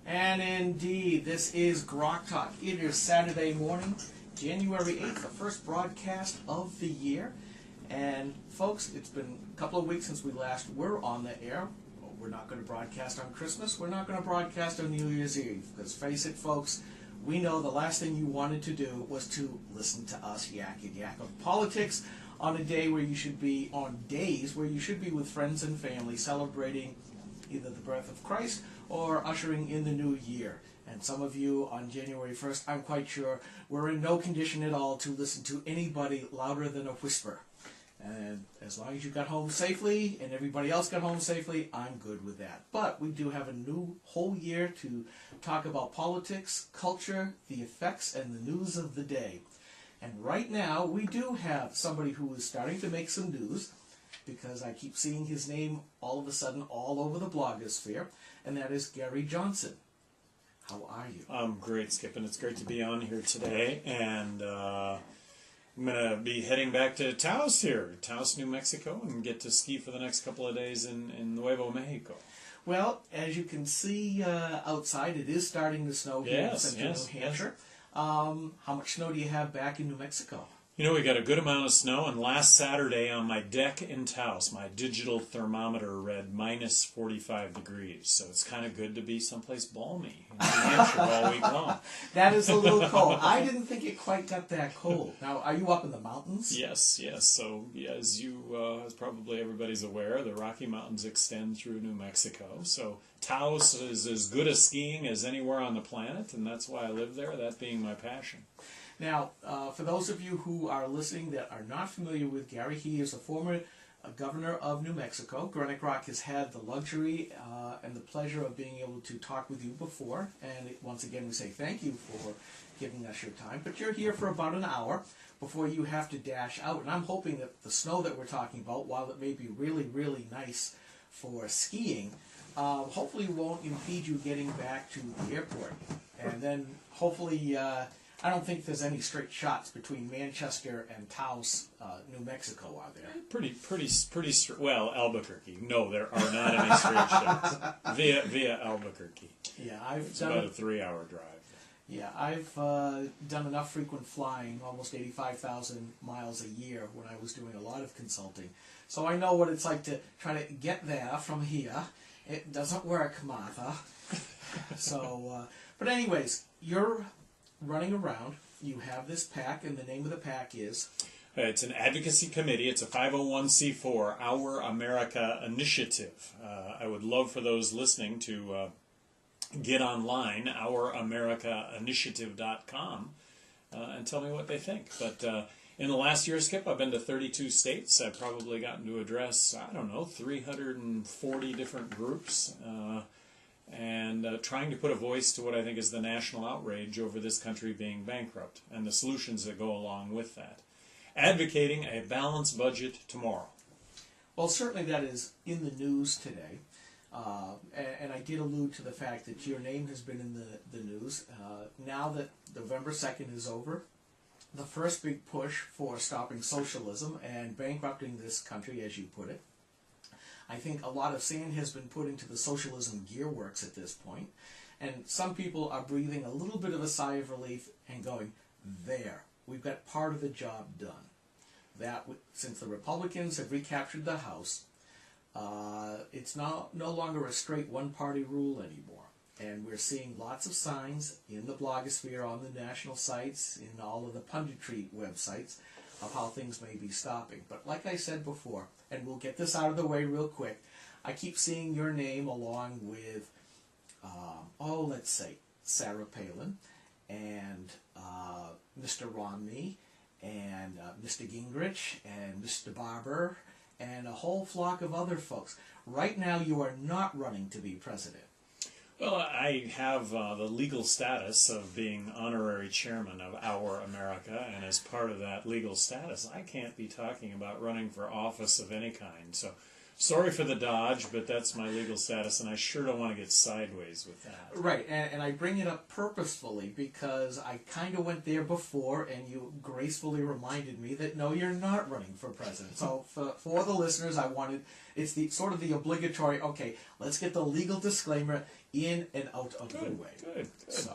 And indeed, this is GrokTALK. It is Saturday morning, January 8th, the first broadcast of the year. And folks, it's been a couple of weeks since we last were on the air. We're not going to broadcast on Christmas. We're not going to broadcast on New Year's Eve. Because face it, folks, we know the last thing you wanted to do was to listen to us yak of politics on a day where you should be, on days where you should be with friends and family celebrating either the birth of Christ or ushering in the new year. And some of you on January 1st, I'm quite sure, were in no condition at all to listen to anybody louder than a whisper. And as long as you got home safely and everybody else got home safely, I'm good with that. But we do have a new whole year to talk about politics, culture, the effects, and the news of the day. And right now, we do have somebody who is starting to make some news, because I keep seeing his name all of a sudden all over the blogosphere, and that is Gary Johnson. How are you? I'm great, Skip, and it's great to be on here today. And I'm going to be heading back to Taos here, Taos, New Mexico, and get to ski for the next couple of days in Nuevo Mexico. Well, as you can see outside, it is starting to snow here in central New Hampshire. How much snow do you have back in New Mexico? You know, we got a good amount of snow, and last Saturday on my deck in Taos, my digital thermometer read minus 45 degrees. So it's kind of good to be someplace balmy in New Hampshire all week long. That is a little cold. I didn't think it quite got that cold. Now, are you up in the mountains? Yes. So, as probably everybody's aware, the Rocky Mountains extend through New Mexico. So Taos is as good at skiing as anywhere on the planet, and that's why I live there, that being my passion. Now, for those of you who are listening that are not familiar with Gary, he is a former governor of New Mexico. GraniteGrok has had the luxury and the pleasure of being able to talk with you before, and once again we say thank you for giving us your time. But you're here for about an hour before you have to dash out, and I'm hoping that the snow that we're talking about, while it may be really, really nice for skiing, hopefully won't impede you getting back to the airport. And then hopefully I don't think there's any straight shots between Manchester and Taos, New Mexico, are there? Well, Albuquerque. No, there are not any straight shots via Albuquerque. Yeah, it's about a 3-hour drive. Yeah, I've done enough frequent flying, almost 85,000 miles a year, when I was doing a lot of consulting. So I know what it's like to try to get there from here. It doesn't work, Martha. So, but anyways, you're running around. You have this PAC, and the name of the PAC is? It's an advocacy committee. It's a 501c4, Our America Initiative. I would love for those listening to get online, ouramericainitiative.com, and tell me what they think. But in the last year, Skip, I've been to 32 states. I've probably gotten to address, 340 different groups. And trying to put a voice to what I think is the national outrage over this country being bankrupt and the solutions that go along with that. Advocating a balanced budget tomorrow. Well, certainly that is in the news today. And I did allude to the fact that your name has been in the news. Now that November 2nd is over, the first big push for stopping socialism and bankrupting this country, as you put it, I think a lot of sand has been put into the socialism gearworks at this point, and some people are breathing a little bit of a sigh of relief and going, there, we've got part of the job done. That, since the Republicans have recaptured the House, it's no longer a straight one-party rule anymore. And we're seeing lots of signs in the blogosphere, on the national sites, in all of the punditry websites, of how things may be stopping. But like I said before, and we'll get this out of the way real quick, I keep seeing your name along with, let's say, Sarah Palin, and Mr. Romney, and Mr. Gingrich, and Mr. Barber, and a whole flock of other folks. Right now, you are not running to be president. Well, I have the legal status of being honorary chairman of Our America, and as part of that legal status, I can't be talking about running for office of any kind. So sorry for the dodge, but that's my legal status, and I sure don't want to get sideways with that. Right, and I bring it up purposefully because I kind of went there before, and you gracefully reminded me that no, you're not running for president. So for the listeners, it's the sort of the obligatory, okay, let's get the legal disclaimer in and out of the way. Good. So,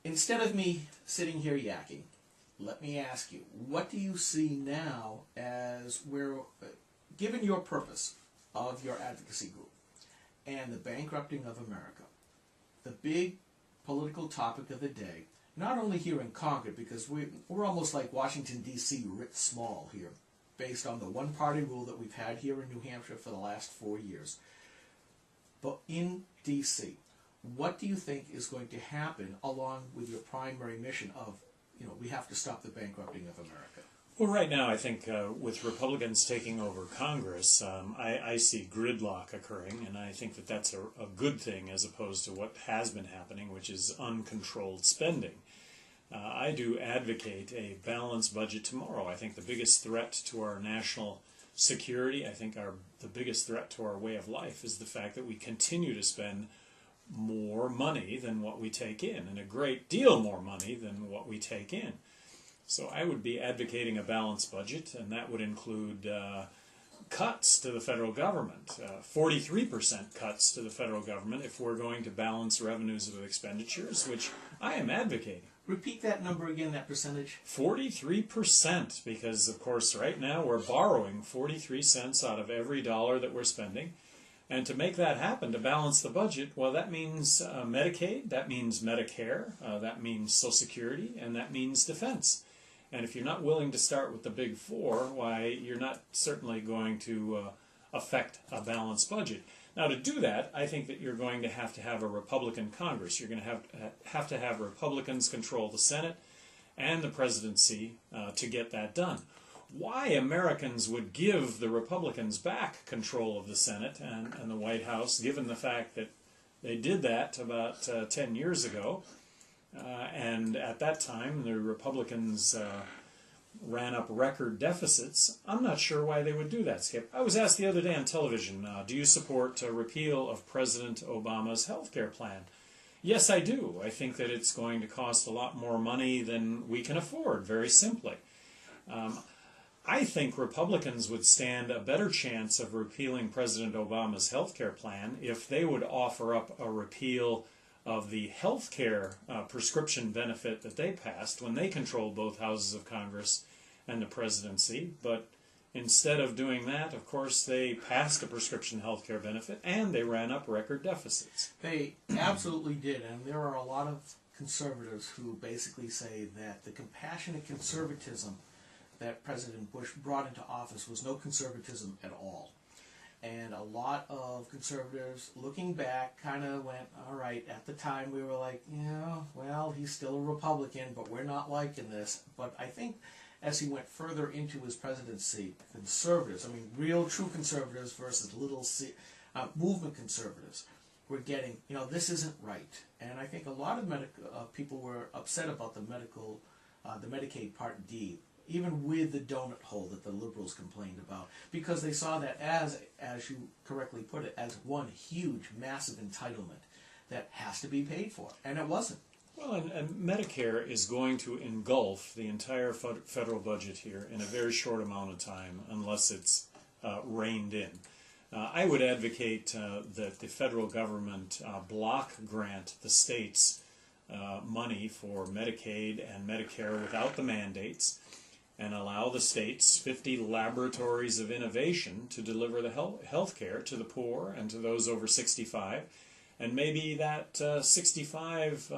instead of me sitting here yakking, let me ask you, what do you see now as given your purpose of your advocacy group and the bankrupting of America, the big political topic of the day, not only here in Concord, because we're almost like Washington, D.C. writ small here, based on the one-party rule that we've had here in New Hampshire for the last 4 years, but in D.C., what do you think is going to happen along with your primary mission of, we have to stop the bankrupting of America? Well, right now, I think with Republicans taking over Congress, I see gridlock occurring, and I think that that's a good thing as opposed to what has been happening, which is uncontrolled spending. I do advocate a balanced budget tomorrow. I think the biggest threat to our national security, I think the biggest threat to our way of life is the fact that we continue to spend more money than what we take in, and a great deal more money than what we take in. So I would be advocating a balanced budget, and that would include cuts to the federal government, 43% cuts to the federal government if we're going to balance revenues with expenditures, which I am advocating. Repeat that number again, that percentage. 43%, because of course right now we're borrowing 43 cents out of every dollar that we're spending. And to make that happen, to balance the budget, well, that means Medicaid, that means Medicare, that means Social Security, and that means defense. And if you're not willing to start with the big four, why, you're not certainly going to affect a balanced budget. Now, to do that, I think that you're going to have a Republican Congress. You're going to have Republicans control the Senate and the presidency to get that done. Why Americans would give the Republicans back control of the Senate and the White House, given the fact that they did that about 10 years ago, and at that time the Republicans ran up record deficits, I'm not sure why they would do that, Skip. I was asked the other day on television, do you support a repeal of President Obama's health care plan? Yes, I do. I think that it's going to cost a lot more money than we can afford, very simply. I think Republicans would stand a better chance of repealing President Obama's health care plan if they would offer up a repeal of the health care prescription benefit that they passed when they controlled both houses of Congress and the presidency. But instead of doing that, of course, they passed a prescription health care benefit and they ran up record deficits. They absolutely did, and there are a lot of conservatives who basically say that the compassionate conservatism that President Bush brought into office was no conservatism at all. And a lot of conservatives, looking back, kind of went, all right, at the time we were like, well, he's still a Republican, but we're not liking this. But I think as he went further into his presidency, conservatives, I mean, real true conservatives versus little movement conservatives, were getting, this isn't right. And I think a lot of people were upset about the Medicaid Part D, even with the donut hole that the liberals complained about, because they saw that as you correctly put it, as one huge, massive entitlement that has to be paid for, and it wasn't. Well, and Medicare is going to engulf the entire federal budget here in a very short amount of time, unless it's reined in. I would advocate that the federal government block grant the states money for Medicaid and Medicare without the mandates, and allow the states 50 laboratories of innovation to deliver the health care to the poor and to those over 65. And maybe that 65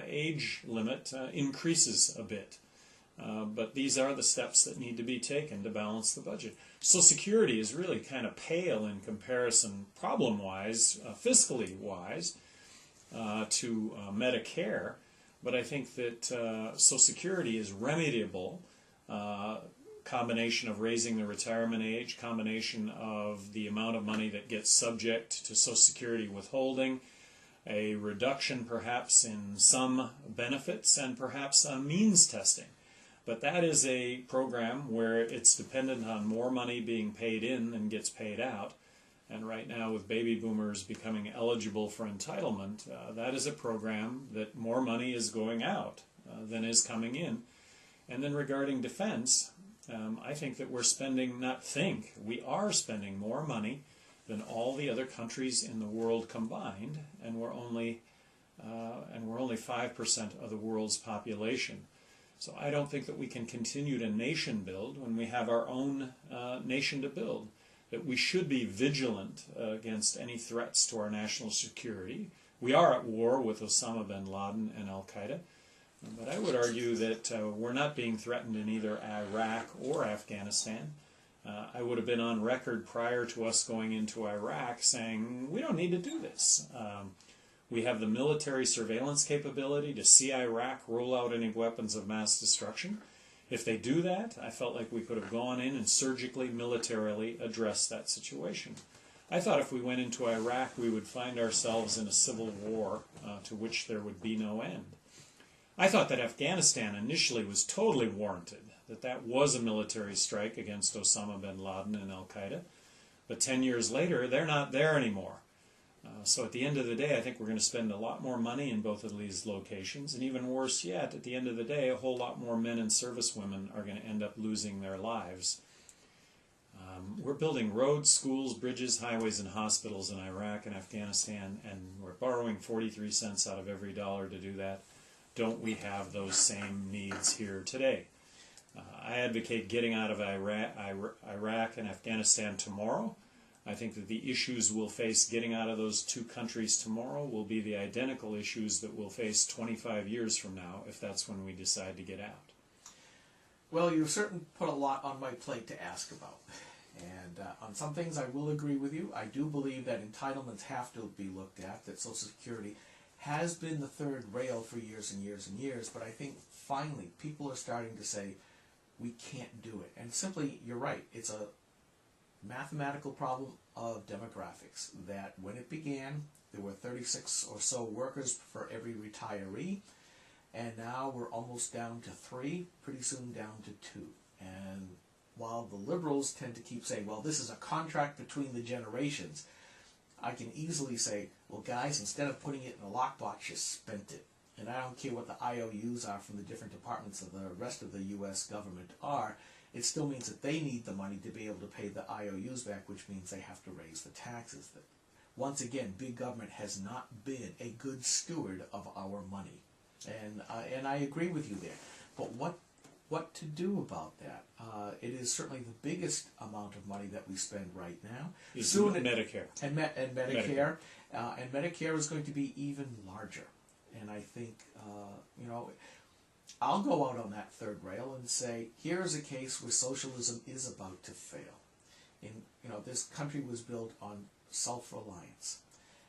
age limit increases a bit. But these are the steps that need to be taken to balance the budget. Social Security is really kind of pale in comparison, problem-wise, fiscally-wise, to Medicare. But I think that Social Security is remediable. Combination of raising the retirement age, combination of the amount of money that gets subject to Social Security withholding, a reduction perhaps in some benefits, and perhaps means testing. But that is a program where it's dependent on more money being paid in than gets paid out. And right now, with baby boomers becoming eligible for entitlement, that is a program that more money is going out than is coming in. And then regarding defense, I think that we are spending more money than all the other countries in the world combined, and we're only 5% of the world's population. So I don't think that we can continue to nation build when we have our own nation to build. That we should be vigilant against any threats to our national security. We are at war with Osama bin Laden and Al-Qaeda, but I would argue that we're not being threatened in either Iraq or Afghanistan. I would have been on record prior to us going into Iraq saying, we don't need to do this. We have the military surveillance capability to see Iraq roll out any weapons of mass destruction. If they do that, I felt like we could have gone in and surgically, militarily addressed that situation. I thought if we went into Iraq, we would find ourselves in a civil war to which there would be no end. I thought that Afghanistan initially was totally warranted, that was a military strike against Osama bin Laden and Al-Qaeda. But 10 years later, they're not there anymore. So at the end of the day, I think we're going to spend a lot more money in both of these locations. And even worse yet, at the end of the day, a whole lot more men and servicewomen are going to end up losing their lives. We're building roads, schools, bridges, highways, and hospitals in Iraq and Afghanistan, and we're borrowing 43 cents out of every dollar to do that. Don't we have those same needs here today? I advocate getting out of Iraq and Afghanistan tomorrow. I think that the issues we'll face getting out of those two countries tomorrow will be the identical issues that we'll face 25 years from now, if that's when we decide to get out. Well, you've certainly put a lot on my plate to ask about. And on some things I will agree with you. I do believe that entitlements have to be looked at, that Social Security has been the third rail for years and years and years, but I think finally people are starting to say, we can't do it. And simply, you're right, it's a mathematical problem of demographics, that when it began, there were 36 or so workers for every retiree, and now we're almost down to 3, pretty soon down to 2. And while the liberals tend to keep saying, well, this is a contract between the generations, I can easily say, well, guys, instead of putting it in a lockbox, you spent it. And I don't care what the IOUs are from the different departments of the rest of the U.S. government are, it still means that they need the money to be able to pay the IOUs back, which means they have to raise the taxes. That once again, big government has not been a good steward of our money. And I agree with you there. But what to do about that? It is certainly the biggest amount of money that we spend right now. Soon Medicare. And Medicare. And Medicare is going to be even larger. And I think, I'll go out on that third rail and say, here's a case where socialism is about to fail. This country was built on self-reliance.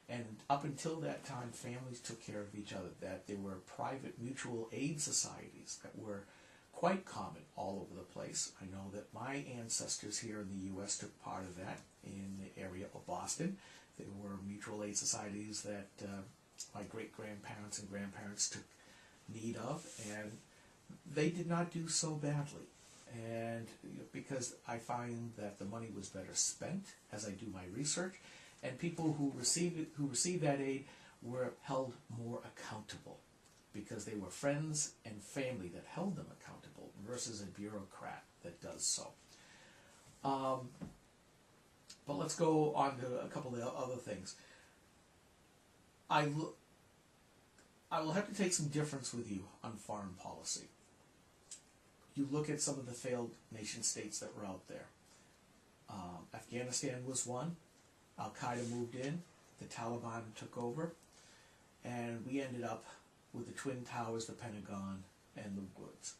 And up until that time, families took care of each other. That there were private mutual aid societies that were quite common all over the place. I know that my ancestors here in the U.S. took part of that in the area of Boston. There were mutual aid societies that my great-grandparents and grandparents took need of, and they did not do so badly. And because I find that the money was better spent as I do my research, and people who received that aid were held more accountable because they were friends and family that held them accountable versus a bureaucrat that does so. But let's go on to a couple of other things. I will have to take some difference with you on foreign policy. You look at some of the failed nation states that were out there. Afghanistan was one. Al-Qaeda moved in. The Taliban took over. And we ended up with the Twin Towers, the Pentagon, and the woods.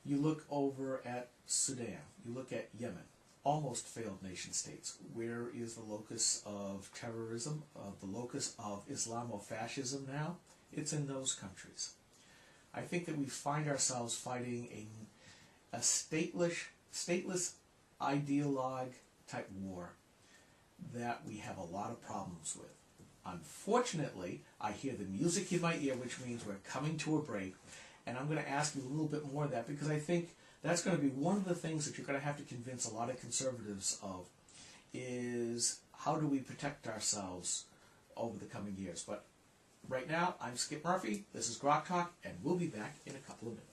You look over at Sudan. You look at Yemen. Almost failed nation states. Where is the locus of terrorism, the locus of Islamofascism now? It's in those countries. I think that we find ourselves fighting a stateless ideologue type war that we have a lot of problems with. Unfortunately, I hear the music in my ear, which means we're coming to a break. And I'm going to ask you a little bit more of that, because I think that's going to be one of the things that you're going to have to convince a lot of conservatives of, is how do we protect ourselves over the coming years. But right now, I'm Skip Murphy, this is GrokTALK, and we'll be back in a couple of minutes.